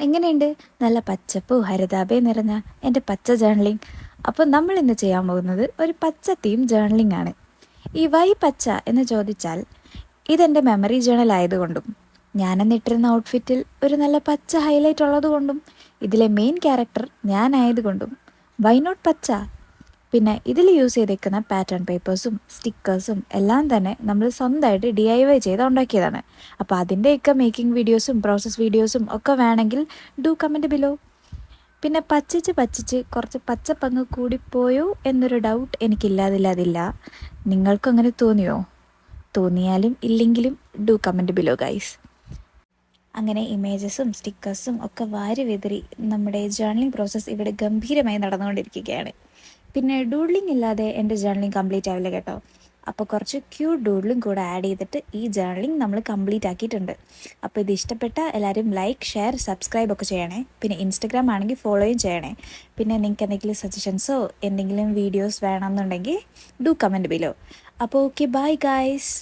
എങ്ങനെയുണ്ട്? നല്ല പച്ചപ്പും ഹരിതാഭയും നിറഞ്ഞ എൻ്റെ പച്ച ജേർണലിംഗ്. അപ്പോൾ നമ്മൾ ഇന്ന് ചെയ്യാൻ പോകുന്നത് ഒരു പച്ച തീം ജേർണലിംഗ് ആണ്. ഈ വൈ പച്ച എന്ന് ചോദിച്ചാൽ ഇതെൻ്റെ മെമ്മറി ജേർണൽ ആയതുകൊണ്ടും ഞാനെന്നിട്ടിരുന്ന ഔട്ട്ഫിറ്റിൽ ഒരു നല്ല പച്ച ഹൈലൈറ്റ് ഉള്ളതുകൊണ്ടും ഇതിലെ മെയിൻ ക്യാരക്ടർ ഞാനായതുകൊണ്ടും വൈ നോട്ട് പച്ച. പിന്നെ ഇതിൽ യൂസ് ചെയ്തേക്കുന്ന പാറ്റേൺ പേപ്പേഴ്സും സ്റ്റിക്കേഴ്സും എല്ലാം തന്നെ നമ്മൾ സ്വന്തമായിട്ട് DIY ചെയ്ത് ഉണ്ടാക്കിയതാണ്. അപ്പോൾ അതിൻ്റെയൊക്കെ മേക്കിംഗ് വീഡിയോസും പ്രോസസ് വീഡിയോസും ഒക്കെ വേണമെങ്കിൽ ഡു കമൻറ്റ് ബിലോ. പിന്നെ പച്ചിച്ച് കുറച്ച് പച്ചപ്പങ്ങ് കൂടിപ്പോയോ എന്നൊരു ഡൗട്ട് എനിക്കില്ലാതില്ല. നിങ്ങൾക്കും അങ്ങനെ തോന്നിയോ? തോന്നിയാലും ഇല്ലെങ്കിലും ഡു കമൻറ്റ് ബിലോ ഗൈസ്. അങ്ങനെ ഇമേജസും സ്റ്റിക്കേഴ്സും ഒക്കെ വാരി വിതറി നമ്മുടെ ജേർണലിംഗ് പ്രോസസ്സ് ഇവിടെ ഗംഭീരമായി നടന്നുകൊണ്ടിരിക്കുകയാണ്. പിന്നെ ഡൂഡ്ലിംഗ് ഇല്ലാതെ എൻ്റെ ജേർണലിംഗ് കംപ്ലീറ്റ് ആവില്ല കേട്ടോ. അപ്പോൾ കുറച്ച് ക്യൂട്ട് ഡൂഡ്ലിംഗ് കൂടെ ആഡ് ചെയ്തിട്ട് ഈ ജേർണലിംഗ് നമ്മൾ കംപ്ലീറ്റ് ആക്കിയിട്ടുണ്ട്. അപ്പോൾ ഇത് ഇഷ്ടപ്പെട്ട എല്ലാവരും ലൈക്ക്, ഷെയർ, സബ്സ്ക്രൈബ് ഒക്കെ ചെയ്യണേ. പിന്നെ ഇൻസ്റ്റഗ്രാം ആണെങ്കിൽ ഫോളോയും ചെയ്യണേ. പിന്നെ നിങ്ങൾക്ക് എന്തെങ്കിലും സജഷൻസോ എന്തെങ്കിലും വീഡിയോസ് വേണമെന്നുണ്ടെങ്കിൽ ഡു കമൻറ്റ് ബിലോ. അപ്പോൾ ഓക്കെ, ബൈ ഗൈസ്.